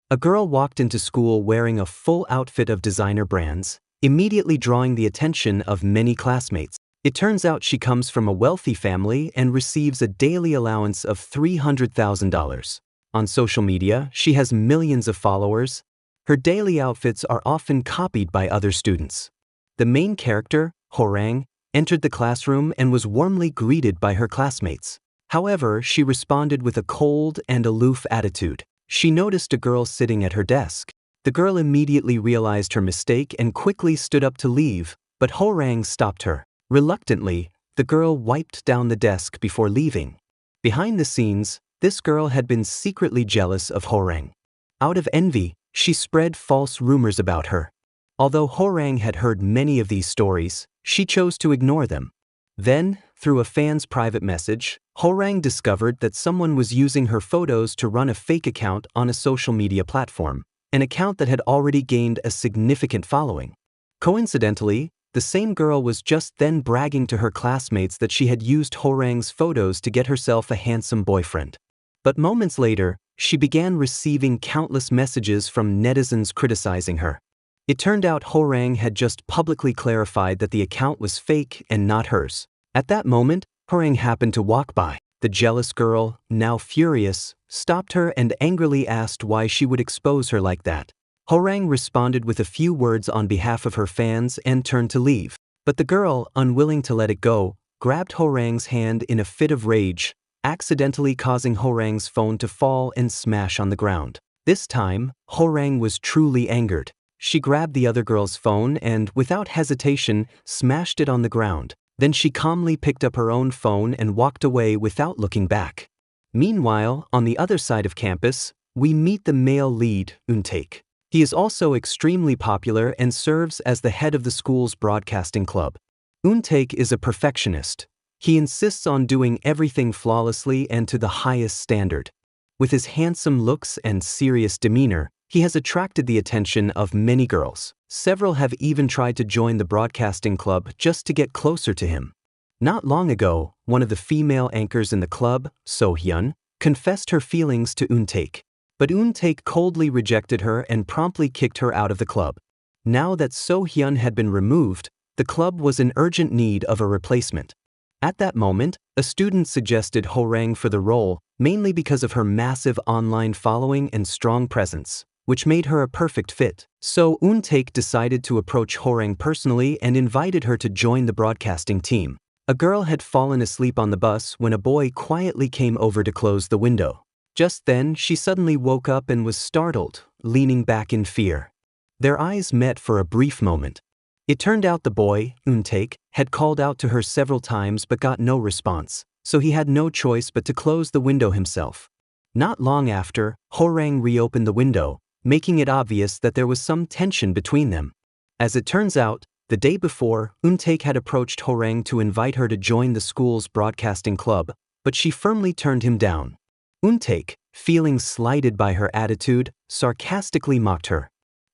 A girl walked into school wearing a full outfit of designer brands, immediately drawing the attention of many classmates. It turns out she comes from a wealthy family and receives a daily allowance of $300,000. On social media, she has millions of followers. Her daily outfits are often copied by other students. The main character, Horang, entered the classroom and was warmly greeted by her classmates. However, she responded with a cold and aloof attitude. She noticed a girl sitting at her desk. The girl immediately realized her mistake and quickly stood up to leave, but Horang stopped her. Reluctantly, the girl wiped down the desk before leaving. Behind the scenes, this girl had been secretly jealous of Horang. Out of envy, she spread false rumors about her. Although Horang had heard many of these stories, she chose to ignore them. Then, through a fan's private message, Horang discovered that someone was using her photos to run a fake account on a social media platform, an account that had already gained a significant following. Coincidentally, the same girl was just then bragging to her classmates that she had used Horang's photos to get herself a handsome boyfriend. But moments later, she began receiving countless messages from netizens criticizing her. It turned out Horang had just publicly clarified that the account was fake and not hers. At that moment, Horang happened to walk by. The jealous girl, now furious, stopped her and angrily asked why she would expose her like that. Horang responded with a few words on behalf of her fans and turned to leave. But the girl, unwilling to let it go, grabbed Horang's hand in a fit of rage, accidentally causing Horang's phone to fall and smash on the ground. This time, Horang was truly angered. She grabbed the other girl's phone and, without hesitation, smashed it on the ground. Then she calmly picked up her own phone and walked away without looking back. Meanwhile, on the other side of campus, we meet the male lead, Euntaek. He is also extremely popular and serves as the head of the school's broadcasting club. Euntaek is a perfectionist. He insists on doing everything flawlessly and to the highest standard. With his handsome looks and serious demeanor, he has attracted the attention of many girls. Several have even tried to join the broadcasting club just to get closer to him. Not long ago, one of the female anchors in the club, So-hyun, confessed her feelings to Euntaek. But Euntaek coldly rejected her and promptly kicked her out of the club. Now that So-hyun had been removed, the club was in urgent need of a replacement. At that moment, a student suggested Horang for the role, mainly because of her massive online following and strong presence, which made her a perfect fit. So Euntaek decided to approach Horang personally and invited her to join the broadcasting team. A girl had fallen asleep on the bus when a boy quietly came over to close the window. Just then, she suddenly woke up and was startled, leaning back in fear. Their eyes met for a brief moment. It turned out the boy, Euntaek, had called out to her several times but got no response, so he had no choice but to close the window himself. Not long after, Horang reopened the window, making it obvious that there was some tension between them. As it turns out, the day before, Euntaek had approached Horang to invite her to join the school's broadcasting club, but she firmly turned him down. Euntaek, feeling slighted by her attitude, sarcastically mocked her.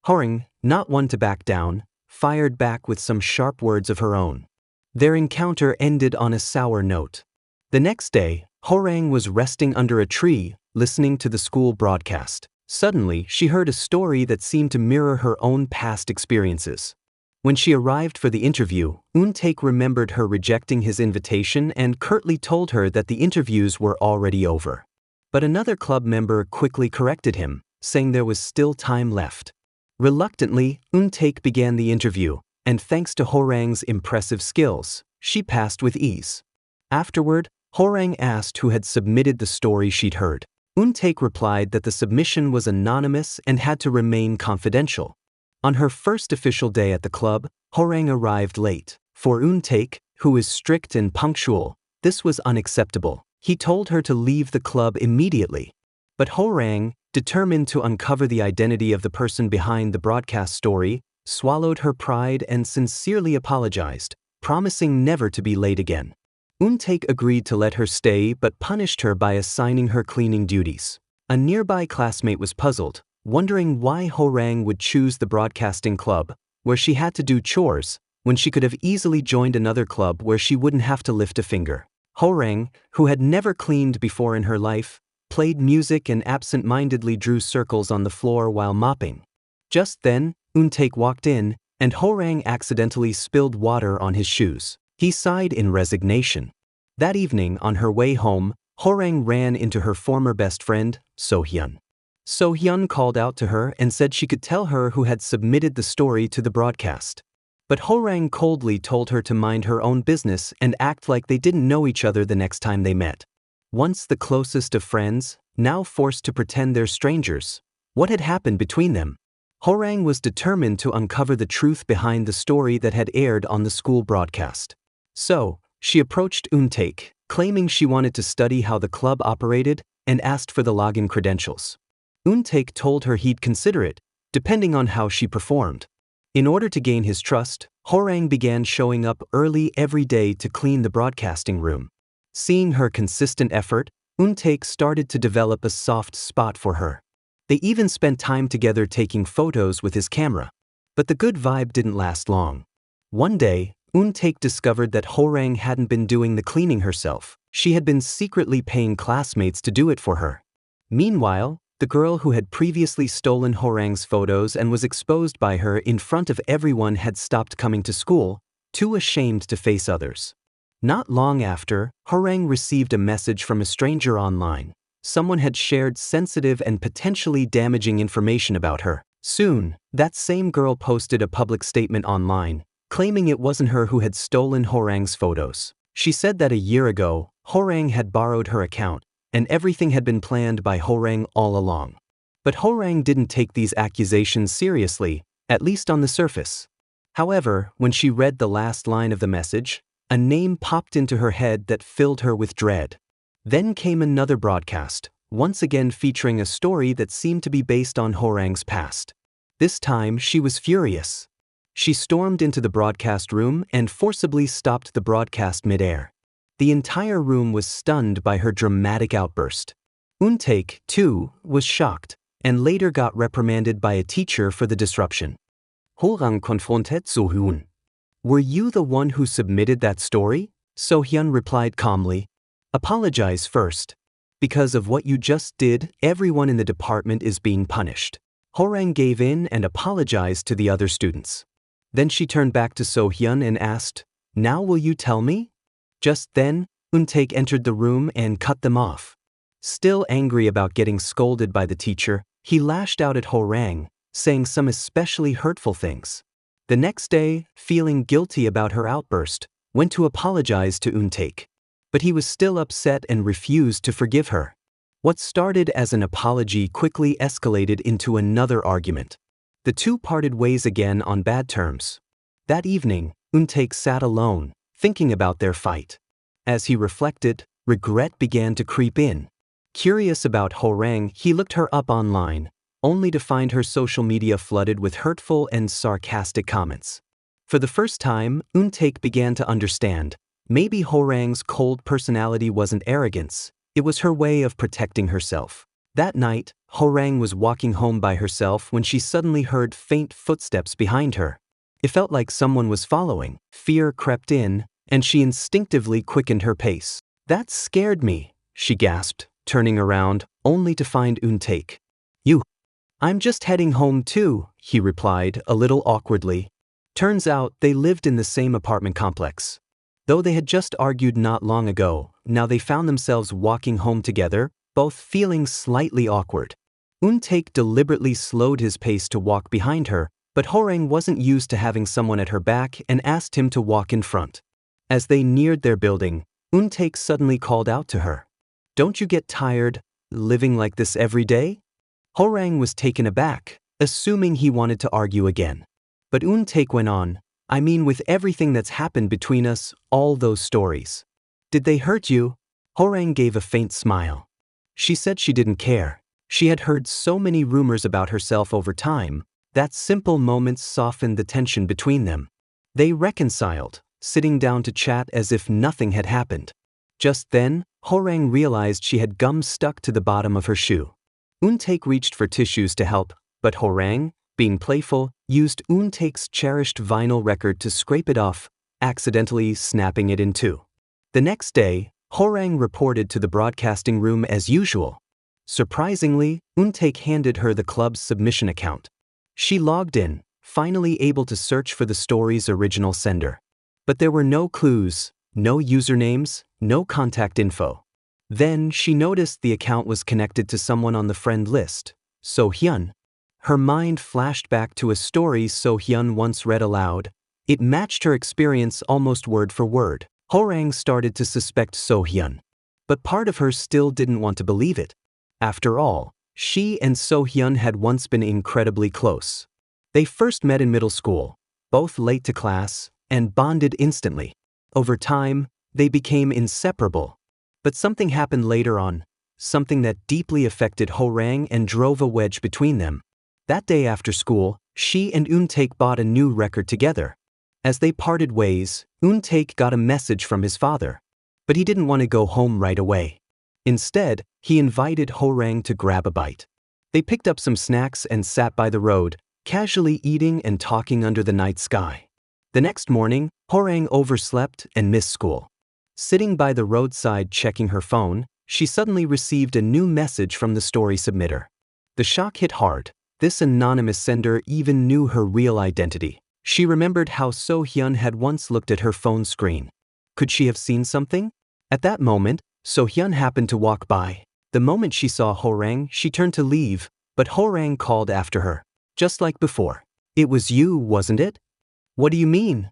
Horang, not one to back down, fired back with some sharp words of her own. Their encounter ended on a sour note. The next day, Horang was resting under a tree, listening to the school broadcast. Suddenly, she heard a story that seemed to mirror her own past experiences. When she arrived for the interview, Euntaek remembered her rejecting his invitation and curtly told her that the interviews were already over. But another club member quickly corrected him, saying there was still time left. Reluctantly, Euntaek began the interview, and thanks to Horang's impressive skills, she passed with ease. Afterward, Horang asked who had submitted the story she'd heard. Euntaek replied that the submission was anonymous and had to remain confidential. On her first official day at the club, Horang arrived late. For Euntaek, who is strict and punctual, this was unacceptable. He told her to leave the club immediately. But Horang, determined to uncover the identity of the person behind the broadcast story, swallowed her pride and sincerely apologized, promising never to be late again. Euntaek agreed to let her stay but punished her by assigning her cleaning duties. A nearby classmate was puzzled, wondering why Horang would choose the broadcasting club, where she had to do chores, when she could have easily joined another club where she wouldn't have to lift a finger. Horang, who had never cleaned before in her life, played music and absent-mindedly drew circles on the floor while mopping. Just then, Eun-taek walked in, and Ho-rang accidentally spilled water on his shoes. He sighed in resignation. That evening, on her way home, Ho-rang ran into her former best friend, So-hyun. So-hyun called out to her and said she could tell her who had submitted the story to the broadcast. But Ho-rang coldly told her to mind her own business and act like they didn't know each other the next time they met. Once the closest of friends, now forced to pretend they're strangers. What had happened between them? Ho-rang was determined to uncover the truth behind the story that had aired on the school broadcast. So, she approached Eun-taek, claiming she wanted to study how the club operated, and asked for the login credentials. Eun-taek told her he'd consider it, depending on how she performed. In order to gain his trust, Ho-rang began showing up early every day to clean the broadcasting room. Seeing her consistent effort, Eun-taek started to develop a soft spot for her. They even spent time together taking photos with his camera. But the good vibe didn't last long. One day, Eun-taek discovered that Ho-rang hadn't been doing the cleaning herself. She had been secretly paying classmates to do it for her. Meanwhile, the girl who had previously stolen Ho-rang's photos and was exposed by her in front of everyone had stopped coming to school, too ashamed to face others. Not long after, Ho-rang received a message from a stranger online. Someone had shared sensitive and potentially damaging information about her. Soon, that same girl posted a public statement online, claiming it wasn't her who had stolen Ho-rang's photos. She said that a year ago, Ho-rang had borrowed her account, and everything had been planned by Ho-rang all along. But Ho-rang didn't take these accusations seriously, at least on the surface. However, when she read the last line of the message, a name popped into her head that filled her with dread. Then came another broadcast, once again featuring a story that seemed to be based on Ho-rang's past. This time, she was furious. She stormed into the broadcast room and forcibly stopped the broadcast mid-air. The entire room was stunned by her dramatic outburst. Eun-taek, too, was shocked, and later got reprimanded by a teacher for the disruption. Ho-rang confronted So-hyun. "Were you the one who submitted that story?" So-hyun replied calmly. "Apologize first. Because of what you just did, everyone in the department is being punished." Ho-rang gave in and apologized to the other students. Then she turned back to So-hyun and asked, "Now will you tell me?" Just then, Eun-taek entered the room and cut them off. Still angry about getting scolded by the teacher, he lashed out at Ho-rang, saying some especially hurtful things. The next day, feeling guilty about her outburst, went to apologize to Eun-taek. But he was still upset and refused to forgive her. What started as an apology quickly escalated into another argument. The two parted ways again on bad terms. That evening, Eun-taek sat alone, thinking about their fight. As he reflected, regret began to creep in. Curious about Ho-rang, he looked her up online, only to find her social media flooded with hurtful and sarcastic comments. For the first time, Eun-taek began to understand. Maybe Ho-rang's cold personality wasn't arrogance, it was her way of protecting herself. That night, Ho-rang was walking home by herself when she suddenly heard faint footsteps behind her. It felt like someone was following. Fear crept in, and she instinctively quickened her pace. "That scared me," she gasped, turning around, only to find Eun-taek. "You." "I'm just heading home too," he replied, a little awkwardly. Turns out they lived in the same apartment complex. Though they had just argued not long ago, now they found themselves walking home together, both feeling slightly awkward. Eun-taek deliberately slowed his pace to walk behind her, but Ho-rang wasn't used to having someone at her back and asked him to walk in front. As they neared their building, Eun-taek suddenly called out to her. "Don't you get tired, living like this every day?" Ho-rang was taken aback, assuming he wanted to argue again. But Eun-taek went on, "I mean, with everything that's happened between us, all those stories. Did they hurt you?" Ho-rang gave a faint smile. She said she didn't care. She had heard so many rumors about herself over time, that simple moments softened the tension between them. They reconciled, sitting down to chat as if nothing had happened. Just then, Ho-rang realized she had gum stuck to the bottom of her shoe. Eun-taek reached for tissues to help, but Ho-rang, being playful, used Eun-taek's cherished vinyl record to scrape it off, accidentally snapping it in two. The next day, Ho-rang reported to the broadcasting room as usual. Surprisingly, Untaek handed her the club's submission account. She logged in, finally able to search for the story's original sender. But there were no clues, no usernames, no contact info. Then she noticed the account was connected to someone on the friend list, So-hyun. Her mind flashed back to a story So-hyun once read aloud. It matched her experience almost word for word. Horang started to suspect So-hyun. But part of her still didn't want to believe it. After all, she and So-hyun had once been incredibly close. They first met in middle school, both late to class, and bonded instantly. Over time, they became inseparable. But something happened later on, something that deeply affected Horang and drove a wedge between them. That day after school, she and Untaek bought a new record together. As they parted ways, Untaek got a message from his father. But he didn't want to go home right away. Instead, he invited Horang to grab a bite. They picked up some snacks and sat by the road, casually eating and talking under the night sky. The next morning, Horang overslept and missed school. Sitting by the roadside checking her phone, she suddenly received a new message from the story submitter. The shock hit hard. This anonymous sender even knew her real identity. She remembered how So-hyun had once looked at her phone screen. Could she have seen something? At that moment, So-hyun happened to walk by. The moment she saw Horang, she turned to leave, but Horang called after her. Just like before. It was you, wasn't it? What do you mean?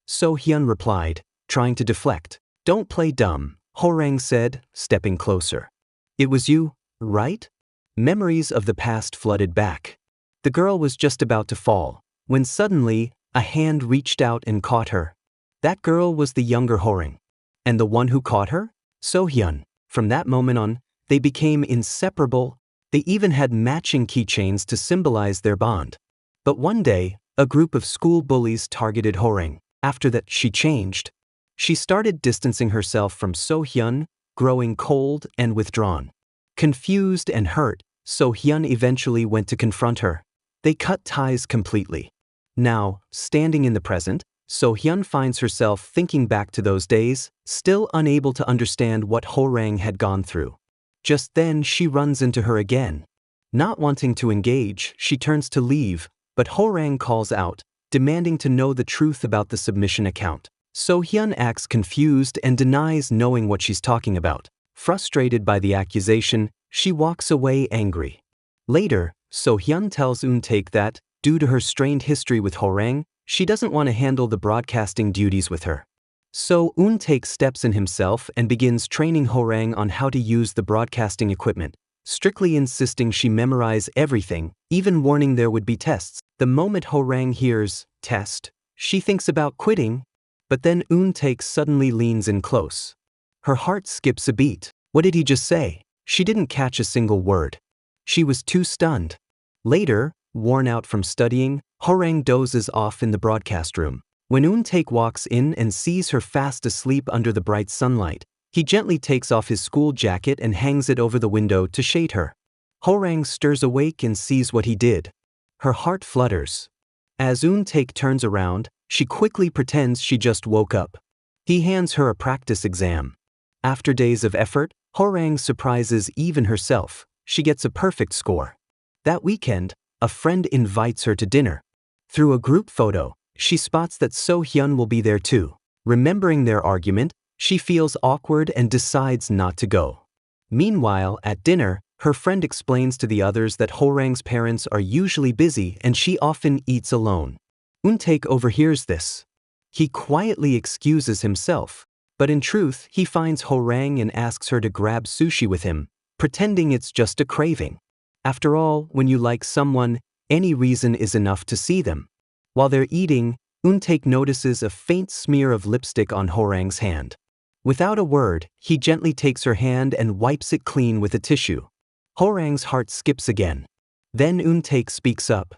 So-hyun replied, trying to deflect. Don't play dumb, Horang said, stepping closer. It was you, right? Memories of the past flooded back. The girl was just about to fall, when suddenly, a hand reached out and caught her. That girl was the younger Horang. And the one who caught her? So-hyun. From that moment on, they became inseparable. They even had matching keychains to symbolize their bond. But one day, a group of school bullies targeted Horang. After that, she changed. She started distancing herself from So-hyun, growing cold and withdrawn. Confused and hurt, So-hyun eventually went to confront her. They cut ties completely. Now, standing in the present, So-hyun finds herself thinking back to those days, still unable to understand what Horang had gone through. Just then she runs into her again. Not wanting to engage, she turns to leave, but Horang calls out, demanding to know the truth about the submission account. So-hyun acts confused and denies knowing what she's talking about. Frustrated by the accusation, she walks away angry. Later, So-hyun tells Untaek that, due to her strained history with Horang, she doesn't want to handle the broadcasting duties with her. So Untaek steps in himself and begins training Horang on how to use the broadcasting equipment, strictly insisting she memorize everything, even warning there would be tests. The moment Horang hears test, she thinks about quitting, but then Untaek suddenly leans in close. Her heart skips a beat. What did he just say? She didn't catch a single word. She was too stunned. Later, worn out from studying, Horang dozes off in the broadcast room. When Untaek walks in and sees her fast asleep under the bright sunlight, he gently takes off his school jacket and hangs it over the window to shade her. Horang stirs awake and sees what he did. Her heart flutters. As Untaek turns around, she quickly pretends she just woke up. He hands her a practice exam. After days of effort, Horang surprises even herself. She gets a perfect score. That weekend, a friend invites her to dinner. Through a group photo, she spots that So-hyun will be there too. Remembering their argument, she feels awkward and decides not to go. Meanwhile, at dinner, her friend explains to the others that Horang's parents are usually busy and she often eats alone. Untaek overhears this. He quietly excuses himself, but in truth, he finds Horang and asks her to grab sushi with him, pretending it's just a craving. After all, when you like someone, any reason is enough to see them. While they're eating, Untaek notices a faint smear of lipstick on Horang's hand. Without a word, he gently takes her hand and wipes it clean with a tissue. Horang's heart skips again. Then Untaek speaks up.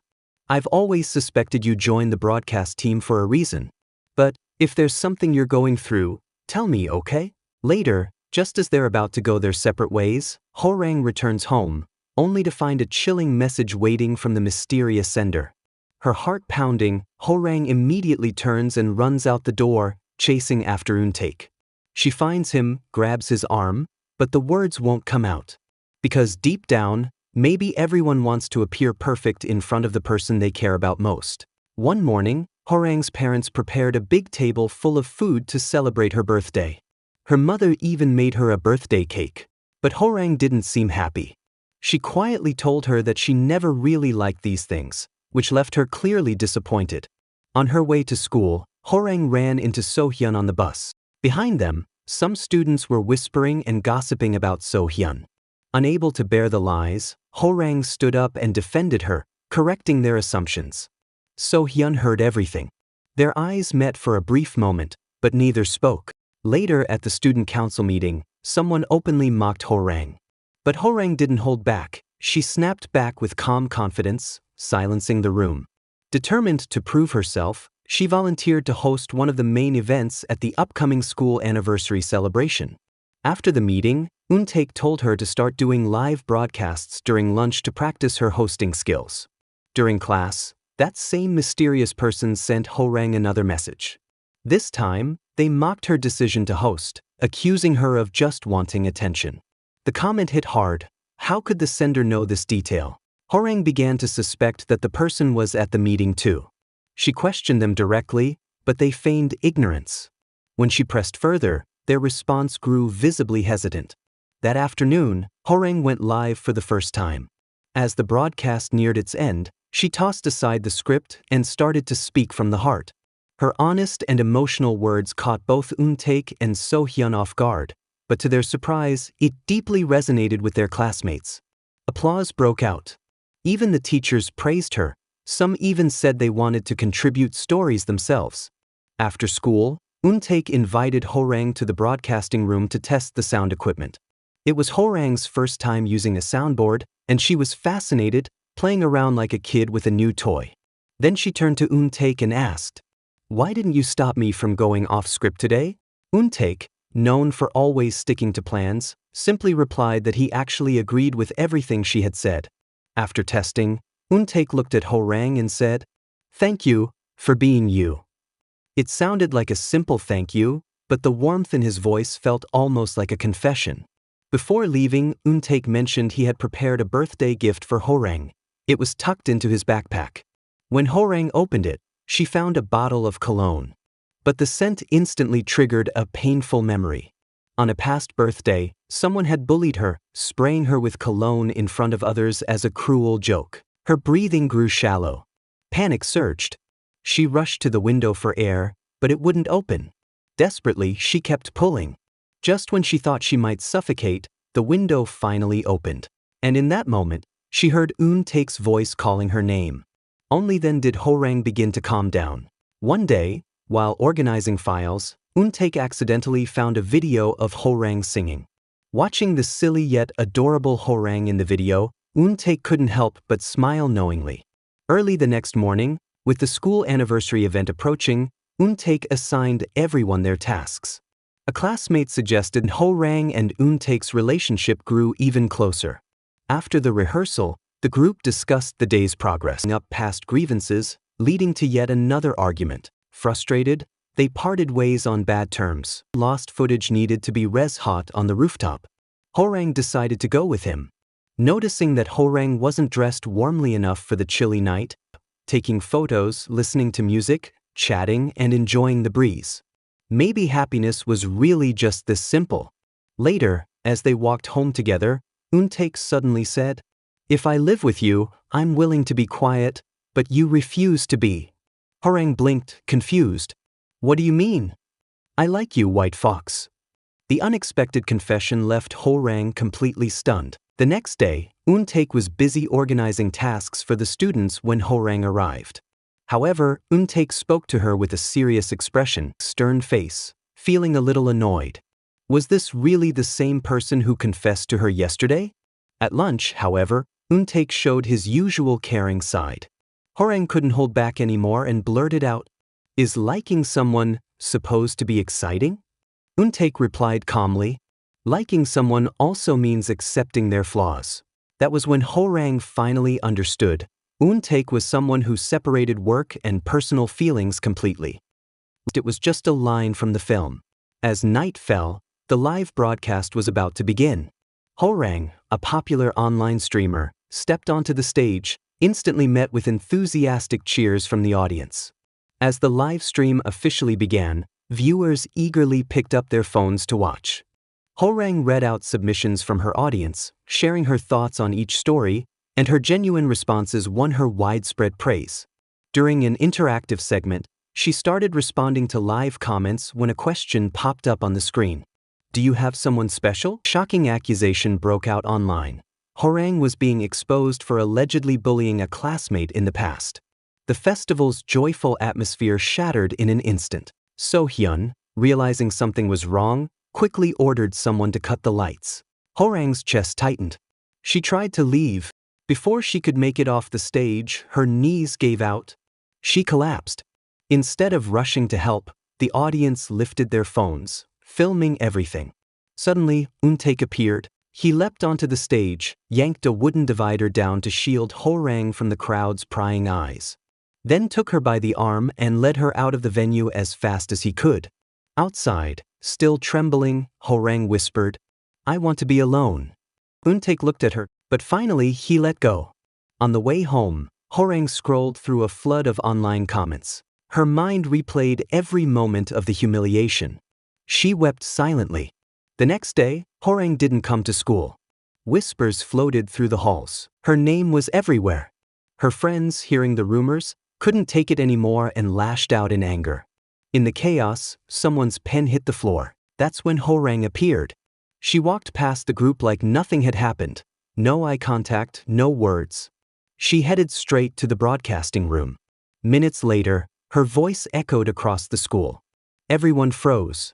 I've always suspected you joined the broadcast team for a reason. But, if there's something you're going through, tell me, okay? Later, just as they're about to go their separate ways, Horang returns home, only to find a chilling message waiting from the mysterious sender. Her heart pounding, Horang immediately turns and runs out the door, chasing after Untaek. She finds him, grabs his arm, but the words won't come out. Because deep down, maybe everyone wants to appear perfect in front of the person they care about most. One morning, Hwarang's parents prepared a big table full of food to celebrate her birthday. Her mother even made her a birthday cake. But Hwarang didn't seem happy. She quietly told her that she never really liked these things, which left her clearly disappointed. On her way to school, Hwarang ran into Sohyun on the bus. Behind them, some students were whispering and gossiping about Sohyun. Unable to bear the lies, Hwarang stood up and defended her, correcting their assumptions. Sohyun heard everything. Their eyes met for a brief moment, but neither spoke. Later at the student council meeting, someone openly mocked Hwarang. But Hwarang didn't hold back. She snapped back with calm confidence, silencing the room. Determined to prove herself, she volunteered to host one of the main events at the upcoming school anniversary celebration. After the meeting, Eun-taek told her to start doing live broadcasts during lunch to practice her hosting skills. During class, that same mysterious person sent Hwarang another message. This time, they mocked her decision to host, accusing her of just wanting attention. The comment hit hard. How could the sender know this detail? Hwarang began to suspect that the person was at the meeting too. She questioned them directly, but they feigned ignorance. When she pressed further, their response grew visibly hesitant. That afternoon, Hwarang went live for the first time. As the broadcast neared its end, she tossed aside the script and started to speak from the heart. Her honest and emotional words caught both Eun-taek and Sohyun off guard, but to their surprise, it deeply resonated with their classmates. Applause broke out. Even the teachers praised her. Some even said they wanted to contribute stories themselves. After school, Eun-taek invited Hwarang to the broadcasting room to test the sound equipment. It was Hwarang's first time using a soundboard, and she was fascinated, playing around like a kid with a new toy. Then she turned to Eun-taek and asked, "Why didn't you stop me from going off script today?" Eun-taek, known for always sticking to plans, simply replied that he actually agreed with everything she had said. After testing, Eun-taek looked at Hwarang and said, "Thank you for being you." It sounded like a simple thank you, but the warmth in his voice felt almost like a confession. Before leaving, Eun-taek mentioned he had prepared a birthday gift for Hwarang. It was tucked into his backpack. When Hwarang opened it, she found a bottle of cologne. But the scent instantly triggered a painful memory. On a past birthday, someone had bullied her, spraying her with cologne in front of others as a cruel joke. Her breathing grew shallow. Panic surged. She rushed to the window for air, but it wouldn't open. Desperately, she kept pulling. Just when she thought she might suffocate, the window finally opened. And in that moment, she heard Eun-taek's voice calling her name. Only then did Hwarang begin to calm down. One day, while organizing files, Eun-taek accidentally found a video of Hwarang singing. Watching the silly yet adorable Hwarang in the video, Eun-taek couldn't help but smile knowingly. Early the next morning, with the school anniversary event approaching, Eun-taek assigned everyone their tasks. A classmate suggested Hwarang and Eun-taek's relationship grew even closer. After the rehearsal, the group discussed the day's progress, up past grievances, leading to yet another argument. Frustrated, they parted ways on bad terms. Lost footage needed to be res-hot on the rooftop. Hwarang decided to go with him. Noticing that Hwarang wasn't dressed warmly enough for the chilly night, taking photos, listening to music, chatting, and enjoying the breeze. Maybe happiness was really just this simple. Later, as they walked home together, Eun-taek suddenly said, "If I live with you, I'm willing to be quiet, but you refuse to be." Hwarang blinked, confused. "What do you mean?" "I like you, White Fox." The unexpected confession left Hwarang completely stunned. The next day, Eun-taek was busy organizing tasks for the students when Hwarang arrived. However, Eun-taek spoke to her with a serious expression, stern face, feeling a little annoyed. Was this really the same person who confessed to her yesterday? At lunch, however, Eun-taek showed his usual caring side. Hwarang couldn't hold back anymore and blurted out, "Is liking someone supposed to be exciting?" Eun-taek replied calmly, "Liking someone also means accepting their flaws." That was when Hwarang finally understood. Eun-taek was someone who separated work and personal feelings completely. It was just a line from the film. As night fell, the live broadcast was about to begin. Horang, a popular online streamer, stepped onto the stage, instantly met with enthusiastic cheers from the audience. As the live stream officially began, viewers eagerly picked up their phones to watch. Horang read out submissions from her audience, sharing her thoughts on each story, and her genuine responses won her widespread praise. During an interactive segment, she started responding to live comments when a question popped up on the screen. "Do you have someone special?" Shocking accusation broke out online. Horang was being exposed for allegedly bullying a classmate in the past. The festival's joyful atmosphere shattered in an instant. So-hyun, realizing something was wrong, quickly ordered someone to cut the lights. Horang's chest tightened. She tried to leave. Before she could make it off the stage, her knees gave out. She collapsed. Instead of rushing to help, the audience lifted their phones, filming everything. Suddenly, Eun-taek appeared. He leapt onto the stage, yanked a wooden divider down to shield Horang from the crowd's prying eyes. Then took her by the arm and led her out of the venue as fast as he could. Outside, still trembling, Horang whispered, "I want to be alone." Eun-taek looked at her, but finally he let go. On the way home, Horang scrolled through a flood of online comments. Her mind replayed every moment of the humiliation. She wept silently. The next day, Horang didn't come to school. Whispers floated through the halls. Her name was everywhere. Her friends, hearing the rumors, couldn't take it anymore and lashed out in anger. In the chaos, someone's pen hit the floor. That's when Horang appeared. She walked past the group like nothing had happened. No eye contact, no words. She headed straight to the broadcasting room. Minutes later, her voice echoed across the school. Everyone froze.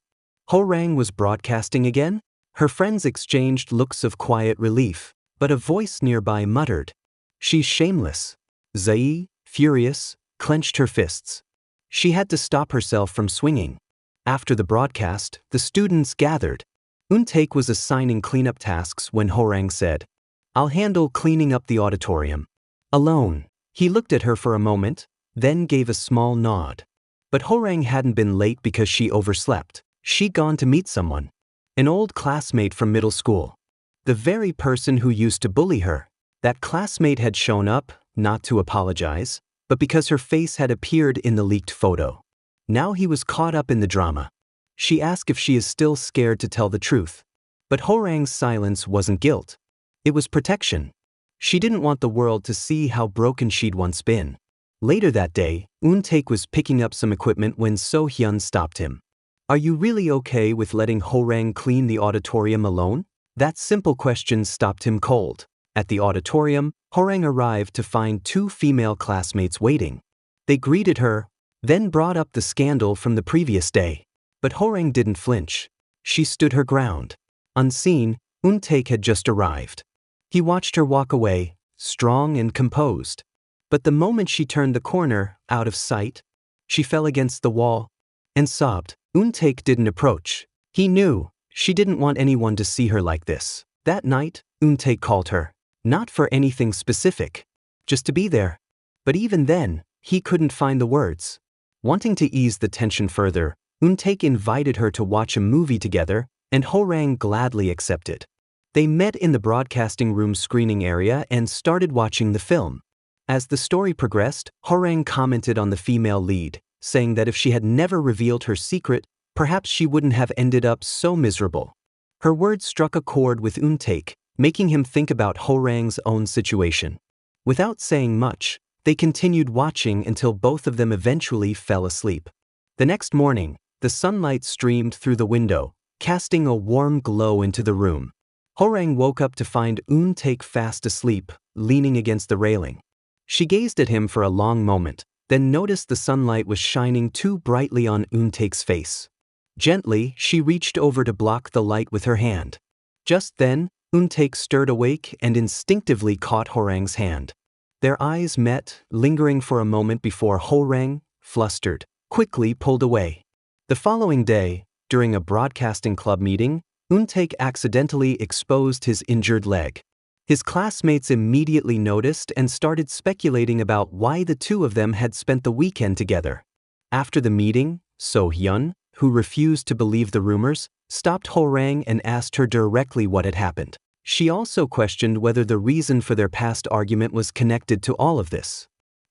Horang was broadcasting again? Her friends exchanged looks of quiet relief, but a voice nearby muttered, "She's shameless." Zae, furious, clenched her fists. She had to stop herself from swinging. After the broadcast, the students gathered. Eun-taek was assigning cleanup tasks when Horang said, "I'll handle cleaning up the auditorium." Alone. He looked at her for a moment, then gave a small nod. But Horang hadn't been late because she overslept. She'd gone to meet someone. An old classmate from middle school. The very person who used to bully her. That classmate had shown up, not to apologize, but because her face had appeared in the leaked photo. Now he was caught up in the drama. She asked if she is still scared to tell the truth. But Horang's silence wasn't guilt. It was protection. She didn't want the world to see how broken she'd once been. Later that day, Eun-taek was picking up some equipment when So-hyun stopped him. "Are you really okay with letting Horang clean the auditorium alone?" That simple question stopped him cold. At the auditorium, Horang arrived to find two female classmates waiting. They greeted her, then brought up the scandal from the previous day. But Horang didn't flinch. She stood her ground. Unseen, Eun-taek had just arrived. He watched her walk away, strong and composed. But the moment she turned the corner, out of sight, she fell against the wall and sobbed. Eun-taek didn't approach. He knew she didn't want anyone to see her like this. That night, Eun-taek called her. Not for anything specific, just to be there. But even then, he couldn't find the words. Wanting to ease the tension further, Eun-taek invited her to watch a movie together, and Horang gladly accepted. They met in the broadcasting room screening area and started watching the film. As the story progressed, Horang commented on the female lead, saying that if she had never revealed her secret, perhaps she wouldn't have ended up so miserable. Her words struck a chord with Eun-taek, making him think about Horang's own situation. Without saying much, they continued watching until both of them eventually fell asleep. The next morning, the sunlight streamed through the window, casting a warm glow into the room. Horang woke up to find Eun-taek fast asleep, leaning against the railing. She gazed at him for a long moment, then noticed the sunlight was shining too brightly on Eun-taek's face. Gently, she reached over to block the light with her hand. Just then, Eun-taek stirred awake and instinctively caught Horang's hand. Their eyes met, lingering for a moment before Horang, flustered, quickly pulled away. The following day, during a broadcasting club meeting, Eun-taek accidentally exposed his injured leg. His classmates immediately noticed and started speculating about why the two of them had spent the weekend together. After the meeting, So-hyun, who refused to believe the rumors, stopped Horang and asked her directly what had happened. She also questioned whether the reason for their past argument was connected to all of this.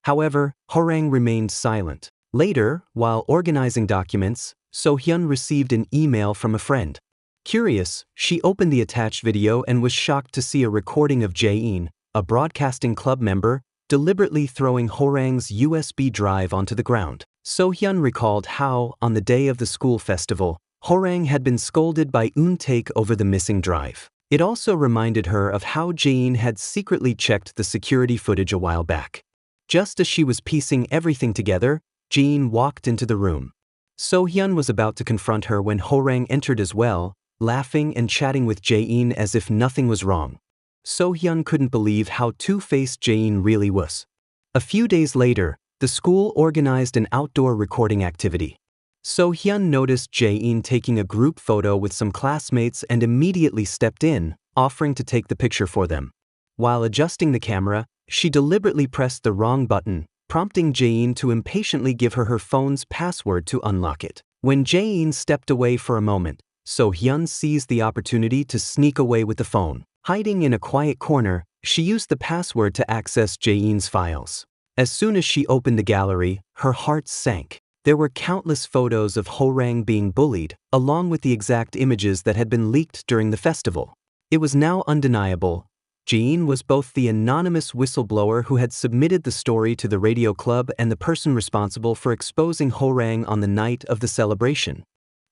However, Horang remained silent. Later, while organizing documents, So-hyun received an email from a friend. Curious, she opened the attached video and was shocked to see a recording of Jae-in, a broadcasting club member, deliberately throwing Horang's USB drive onto the ground. So-hyun recalled how, on the day of the school festival, Horang had been scolded by Eun-taek over the missing drive. It also reminded her of how Jae-in had secretly checked the security footage a while back. Just as she was piecing everything together, Jae-in walked into the room. So-hyun was about to confront her when Horang entered as well, laughing and chatting with Jae-in as if nothing was wrong. So-hyun couldn't believe how two-faced Jae-in really was. A few days later, the school organized an outdoor recording activity. So-hyun noticed Jae-in taking a group photo with some classmates and immediately stepped in, offering to take the picture for them. While adjusting the camera, she deliberately pressed the wrong button, prompting Jae-in to impatiently give her her phone's password to unlock it. When Jae-in stepped away for a moment, So-hyun seized the opportunity to sneak away with the phone. Hiding in a quiet corner, she used the password to access Jae-in's files. As soon as she opened the gallery, her heart sank. There were countless photos of Horang being bullied, along with the exact images that had been leaked during the festival. It was now undeniable. Jae-in was both the anonymous whistleblower who had submitted the story to the radio club and the person responsible for exposing Horang on the night of the celebration.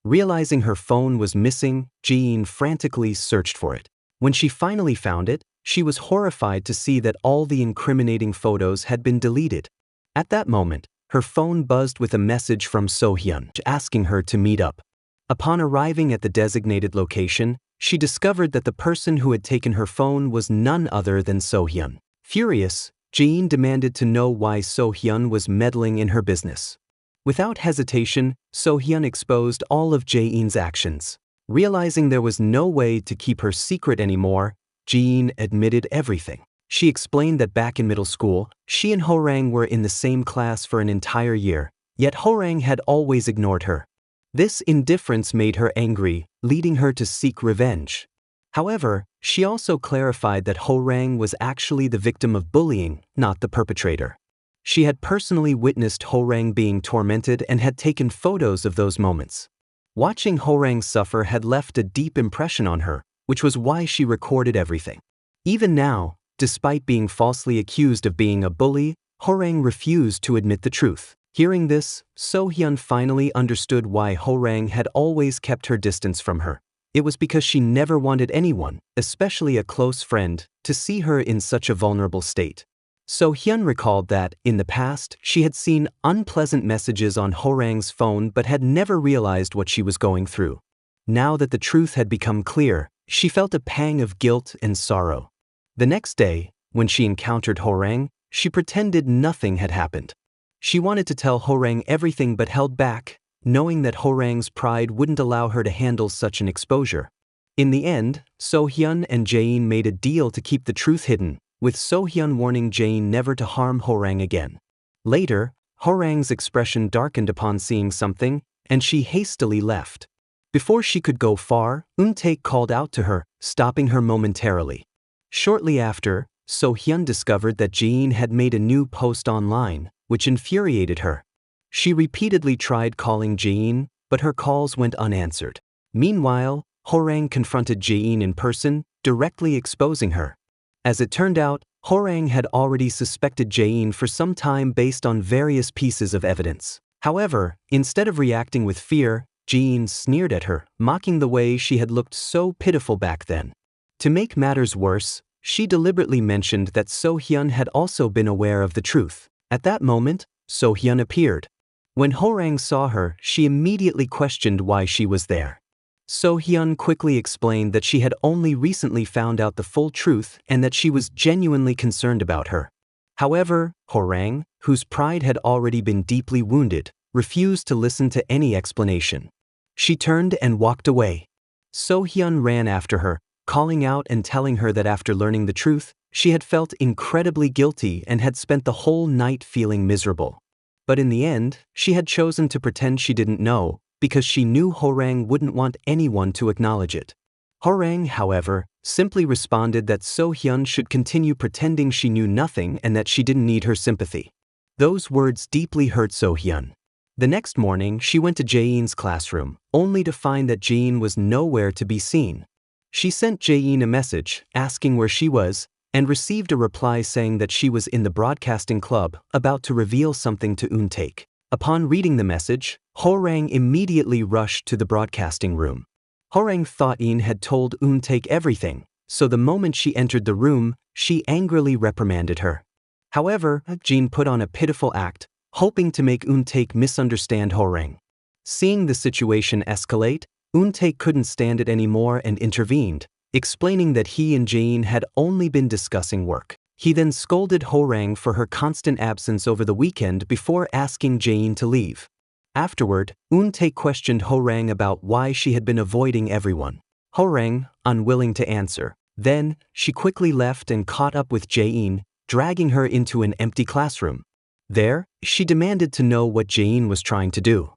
Realizing her phone was missing, Jae-in frantically searched for it. When she finally found it, she was horrified to see that all the incriminating photos had been deleted. At that moment, her phone buzzed with a message from So-hyun asking her to meet up. Upon arriving at the designated location, she discovered that the person who had taken her phone was none other than So-hyun. Furious, Jae-in demanded to know why So-hyun was meddling in her business. Without hesitation, So-hyun exposed all of Jae-in's actions. Realizing there was no way to keep her secret anymore, Jae-in admitted everything. She explained that back in middle school, she and Horang were in the same class for an entire year, yet Horang had always ignored her. This indifference made her angry, leading her to seek revenge. However, she also clarified that Horang was actually the victim of bullying, not the perpetrator. She had personally witnessed Horang being tormented and had taken photos of those moments. Watching Horang suffer had left a deep impression on her, which was why she recorded everything. Even now, despite being falsely accused of being a bully, Horang refused to admit the truth. Hearing this, So-hyun finally understood why Horang had always kept her distance from her. It was because she never wanted anyone, especially a close friend, to see her in such a vulnerable state. So-hyun recalled that, in the past, she had seen unpleasant messages on Horang's phone but had never realized what she was going through. Now that the truth had become clear, she felt a pang of guilt and sorrow. The next day, when she encountered Horang, she pretended nothing had happened. She wanted to tell Horang everything but held back, knowing that Horang's pride wouldn't allow her to handle such an exposure. In the end, So-hyun and Jae-in made a deal to keep the truth hidden, with So-hyun warning Jae-in never to harm Horang again. Later, Horang's expression darkened upon seeing something, and she hastily left. Before she could go far, Eun-taek called out to her, stopping her momentarily. Shortly after, So-hyun discovered that Jae-in had made a new post online, which infuriated her. She repeatedly tried calling Jae-in, but her calls went unanswered. Meanwhile, Horang confronted Jae-in in person, directly exposing her. As it turned out, Horang had already suspected Jae-in for some time based on various pieces of evidence. However, instead of reacting with fear, Jae-in sneered at her, mocking the way she had looked so pitiful back then. To make matters worse, she deliberately mentioned that So-hyun had also been aware of the truth. At that moment, So-hyun appeared. When Horang saw her, she immediately questioned why she was there. So-hyun quickly explained that she had only recently found out the full truth and that she was genuinely concerned about her. However, Horang, whose pride had already been deeply wounded, refused to listen to any explanation. She turned and walked away. So-hyun ran after her, calling out and telling her that after learning the truth, she had felt incredibly guilty and had spent the whole night feeling miserable. But in the end, she had chosen to pretend she didn't know, because she knew Horang wouldn't want anyone to acknowledge it. Horang, however, simply responded that So-hyun should continue pretending she knew nothing and that she didn't need her sympathy. Those words deeply hurt So-hyun. The next morning, she went to Jae-in's classroom, only to find that Jae-in was nowhere to be seen. She sent Jae-in a message, asking where she was, and received a reply saying that she was in the broadcasting club, about to reveal something to Eun-taek. Upon reading the message, Ho-rang immediately rushed to the broadcasting room. Ho-rang thought In had told Eun-taek everything, so the moment she entered the room, she angrily reprimanded her. However, Jin put on a pitiful act, hoping to make Eun-taek misunderstand Ho-rang. Seeing the situation escalate, Eun-taek couldn't stand it anymore and intervened, explaining that he and Jae-in had only been discussing work. He then scolded Ho-rang for her constant absence over the weekend before asking Jae-in to leave. Afterward, Eun-taek questioned Ho-rang about why she had been avoiding everyone. Ho-rang, unwilling to answer. Then, she quickly left and caught up with Jae-in, dragging her into an empty classroom. There, she demanded to know what Jae-in was trying to do.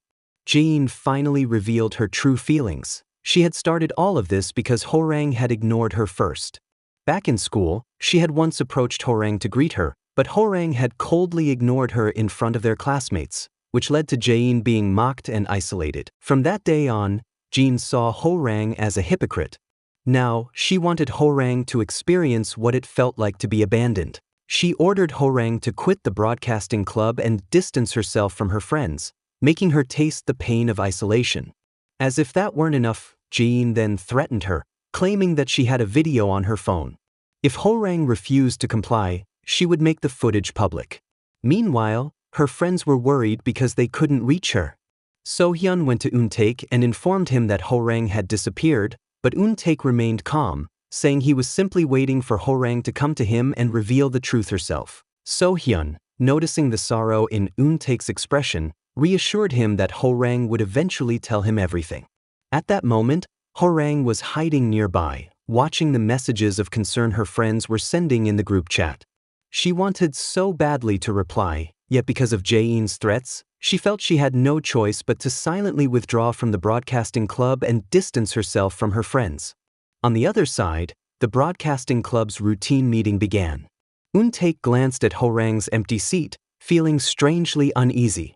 Jae-in finally revealed her true feelings. She had started all of this because Ho-rang had ignored her first. Back in school, she had once approached Ho-rang to greet her, but Ho-rang had coldly ignored her in front of their classmates, which led to Jae-in being mocked and isolated. From that day on, Jin saw Ho-rang as a hypocrite. Now, she wanted Ho-rang to experience what it felt like to be abandoned. She ordered Ho-rang to quit the broadcasting club and distance herself from her friends, making her taste the pain of isolation. As if that weren't enough, Jae-in then threatened her, claiming that she had a video on her phone. If Ho-rang refused to comply, she would make the footage public. Meanwhile, her friends were worried because they couldn't reach her. So-hyun went to Eun-taek and informed him that Ho-rang had disappeared, but Eun-taek remained calm, saying he was simply waiting for Ho-rang to come to him and reveal the truth herself. So-hyun, noticing the sorrow in Eun-taek's expression, reassured him that Ho-rang would eventually tell him everything. At that moment, Ho-rang was hiding nearby, watching the messages of concern her friends were sending in the group chat. She wanted so badly to reply, yet because of Jae-in's threats, she felt she had no choice but to silently withdraw from the broadcasting club and distance herself from her friends. On the other side, the broadcasting club's routine meeting began. Eun-taek glanced at Ho-rang's empty seat, feeling strangely uneasy.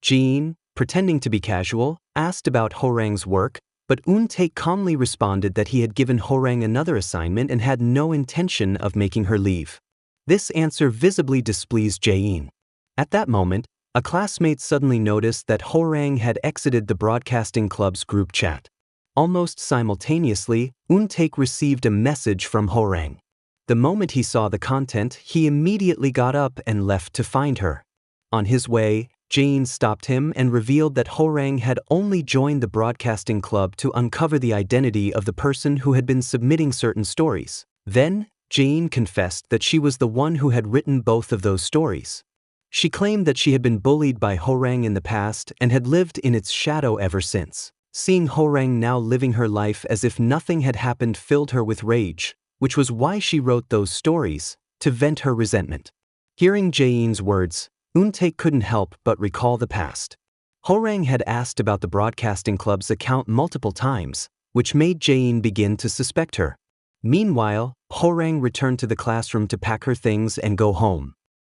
Jae-in, pretending to be casual, asked about Ho-rang's work, but Eun-taek calmly responded that he had given Ho-rang another assignment and had no intention of making her leave. This answer visibly displeased Jae-in. At that moment, a classmate suddenly noticed that Ho-rang had exited the broadcasting club's group chat. Almost simultaneously, Eun-taek received a message from Ho-rang. The moment he saw the content, he immediately got up and left to find her. On his way, Jae-in stopped him and revealed that Ho-rang had only joined the broadcasting club to uncover the identity of the person who had been submitting certain stories. Then, Jae-in confessed that she was the one who had written both of those stories. She claimed that she had been bullied by Ho-rang in the past and had lived in its shadow ever since. Seeing Ho-rang now living her life as if nothing had happened filled her with rage, which was why she wrote those stories, to vent her resentment. Hearing Jae-in's words, Eun-taek couldn't help but recall the past. Ho-rang had asked about the broadcasting club's account multiple times, which made Jae-in begin to suspect her. Meanwhile, Ho-rang returned to the classroom to pack her things and go home.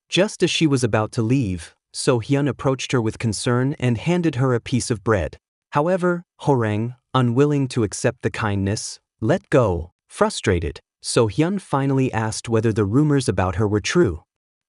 Just as she was about to leave, So-hyun approached her with concern and handed her a piece of bread. However, Ho-rang, unwilling to accept the kindness, let go. Frustrated, So-hyun finally asked whether the rumors about her were true.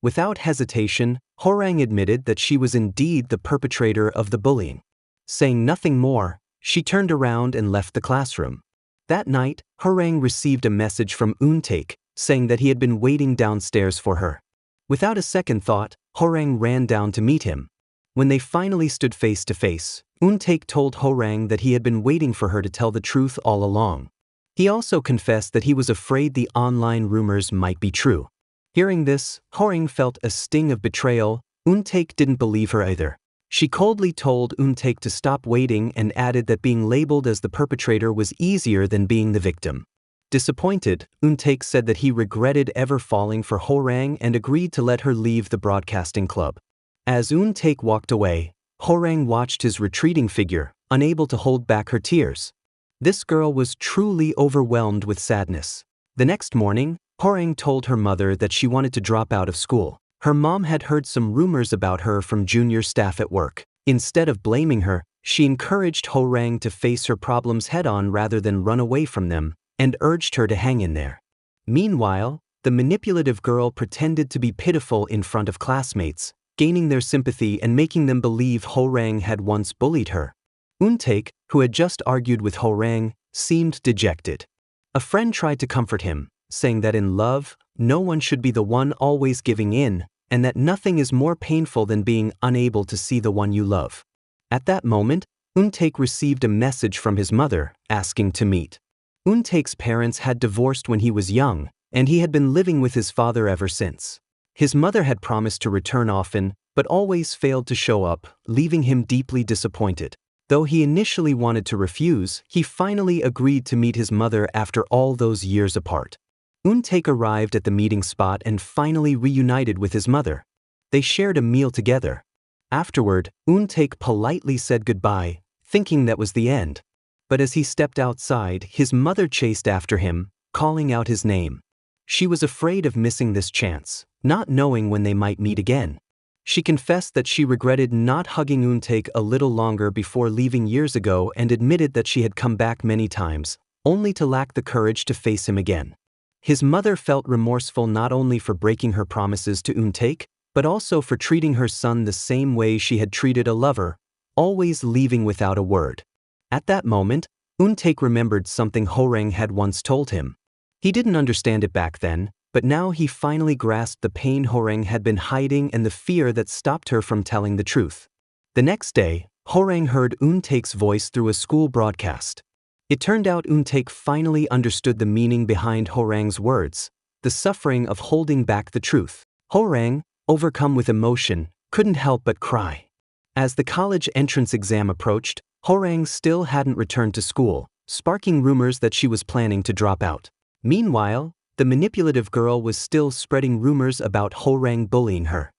Without hesitation, Ho-rang admitted that she was indeed the perpetrator of the bullying. Saying nothing more, she turned around and left the classroom. That night, Ho-rang received a message from Eun-taek, saying that he had been waiting downstairs for her. Without a second thought, Ho-rang ran down to meet him. When they finally stood face to face, Eun-taek told Ho-rang that he had been waiting for her to tell the truth all along. He also confessed that he was afraid the online rumors might be true. Hearing this, Ho-rang felt a sting of betrayal. Eun-taek didn't believe her either. She coldly told Eun-taek to stop waiting and added that being labeled as the perpetrator was easier than being the victim. Disappointed, Eun-taek said that he regretted ever falling for Ho-rang and agreed to let her leave the broadcasting club. As Eun-taek walked away, Ho-rang watched his retreating figure, unable to hold back her tears. This girl was truly overwhelmed with sadness. The next morning, Horang told her mother that she wanted to drop out of school. Her mom had heard some rumors about her from junior staff at work. Instead of blaming her, she encouraged Horang to face her problems head-on rather than run away from them, and urged her to hang in there. Meanwhile, the manipulative girl pretended to be pitiful in front of classmates, gaining their sympathy and making them believe Horang had once bullied her. Euntaek, who had just argued with Horang, seemed dejected. A friend tried to comfort him, saying that in love, no one should be the one always giving in, and that nothing is more painful than being unable to see the one you love. At that moment, Euntaek received a message from his mother, asking to meet. Euntaek's parents had divorced when he was young, and he had been living with his father ever since. His mother had promised to return often, but always failed to show up, leaving him deeply disappointed. Though he initially wanted to refuse, he finally agreed to meet his mother after all those years apart. Euntaek arrived at the meeting spot and finally reunited with his mother. They shared a meal together. Afterward, Euntaek politely said goodbye, thinking that was the end. But as he stepped outside, his mother chased after him, calling out his name. She was afraid of missing this chance, not knowing when they might meet again. She confessed that she regretted not hugging Euntaek a little longer before leaving years ago and admitted that she had come back many times, only to lack the courage to face him again. His mother felt remorseful not only for breaking her promises to Euntaek, but also for treating her son the same way she had treated a lover, always leaving without a word. At that moment, Euntaek remembered something Horang had once told him. He didn't understand it back then, but now he finally grasped the pain Horang had been hiding and the fear that stopped her from telling the truth. The next day, Horang heard Euntaek's voice through a school broadcast. It turned out Euntaek finally understood the meaning behind Horang's words, the suffering of holding back the truth. Horang, overcome with emotion, couldn't help but cry. As the college entrance exam approached, Horang still hadn't returned to school, sparking rumors that she was planning to drop out. Meanwhile, the manipulative girl was still spreading rumors about Horang bullying her.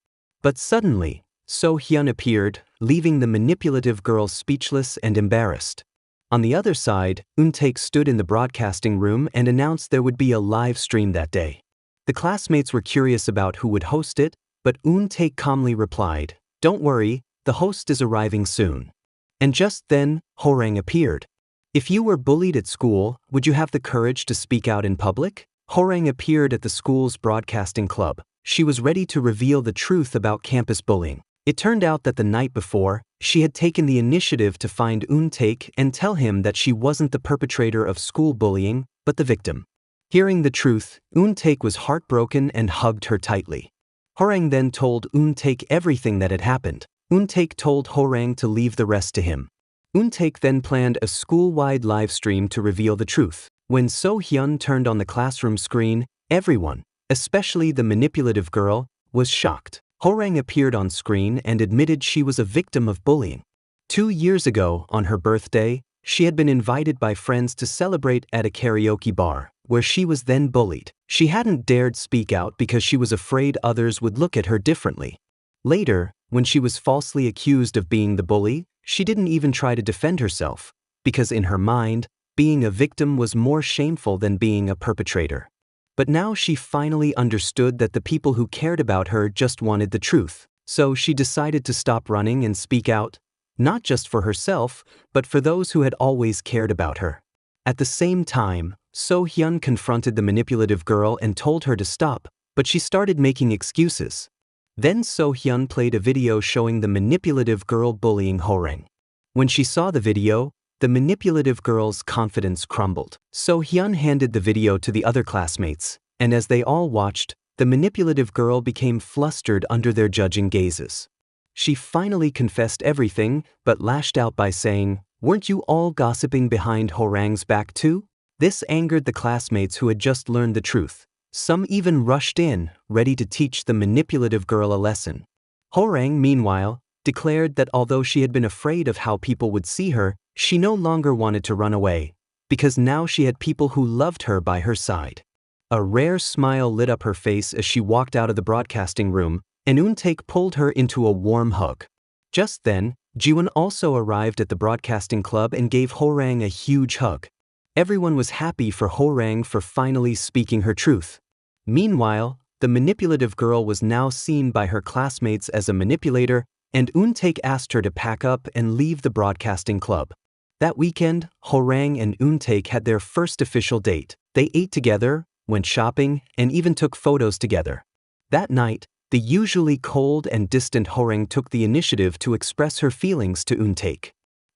But suddenly, So Hyun appeared, leaving the manipulative girl speechless and embarrassed. On the other side, Euntaek stood in the broadcasting room and announced there would be a live stream that day. The classmates were curious about who would host it, but Euntaek calmly replied, "Don't worry, the host is arriving soon." And just then, Horang appeared. "If you were bullied at school, would you have the courage to speak out in public?" Horang appeared at the school's broadcasting club. She was ready to reveal the truth about campus bullying. It turned out that the night before, she had taken the initiative to find Euntaek and tell him that she wasn't the perpetrator of school bullying, but the victim. Hearing the truth, Euntaek was heartbroken and hugged her tightly. Horang then told Euntaek everything that had happened. Euntaek told Horang to leave the rest to him. Euntaek then planned a school-wide live stream to reveal the truth. When So Hyun turned on the classroom screen, everyone, especially the manipulative girl, was shocked. Horang appeared on screen and admitted she was a victim of bullying. 2 years ago, on her birthday, she had been invited by friends to celebrate at a karaoke bar, where she was then bullied. She hadn't dared speak out because she was afraid others would look at her differently. Later, when she was falsely accused of being the bully, she didn't even try to defend herself, because in her mind, being a victim was more shameful than being a perpetrator. But now she finally understood that the people who cared about her just wanted the truth, so she decided to stop running and speak out, not just for herself, but for those who had always cared about her. At the same time, So Hyun confronted the manipulative girl and told her to stop, but she started making excuses. Then So Hyun played a video showing the manipulative girl bullying Horang. When she saw the video, the manipulative girl's confidence crumbled. So Hyun handed the video to the other classmates, and as they all watched, the manipulative girl became flustered under their judging gazes. She finally confessed everything, but lashed out by saying, "Weren't you all gossiping behind Horang's back too?" This angered the classmates who had just learned the truth. Some even rushed in, ready to teach the manipulative girl a lesson. Horang, meanwhile, declared that although she had been afraid of how people would see her, she no longer wanted to run away, because now she had people who loved her by her side. A rare smile lit up her face as she walked out of the broadcasting room, and Euntaek pulled her into a warm hug. Just then, Jiwon also arrived at the broadcasting club and gave Horang a huge hug. Everyone was happy for Horang for finally speaking her truth. Meanwhile, the manipulative girl was now seen by her classmates as a manipulator, and Euntaek asked her to pack up and leave the broadcasting club. That weekend, Horang and Euntaek had their first official date. They ate together, went shopping, and even took photos together. That night, the usually cold and distant Horang took the initiative to express her feelings to Euntaek.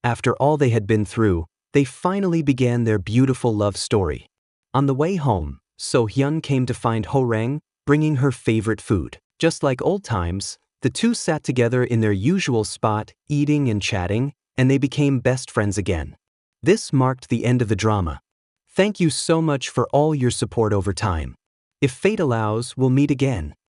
After all they had been through, they finally began their beautiful love story. On the way home, So-hyun came to find Horang, bringing her favorite food. Just like old times, the two sat together in their usual spot, eating and chatting, and they became best friends again. This marked the end of the drama. Thank you so much for all your support over time. If fate allows, we'll meet again.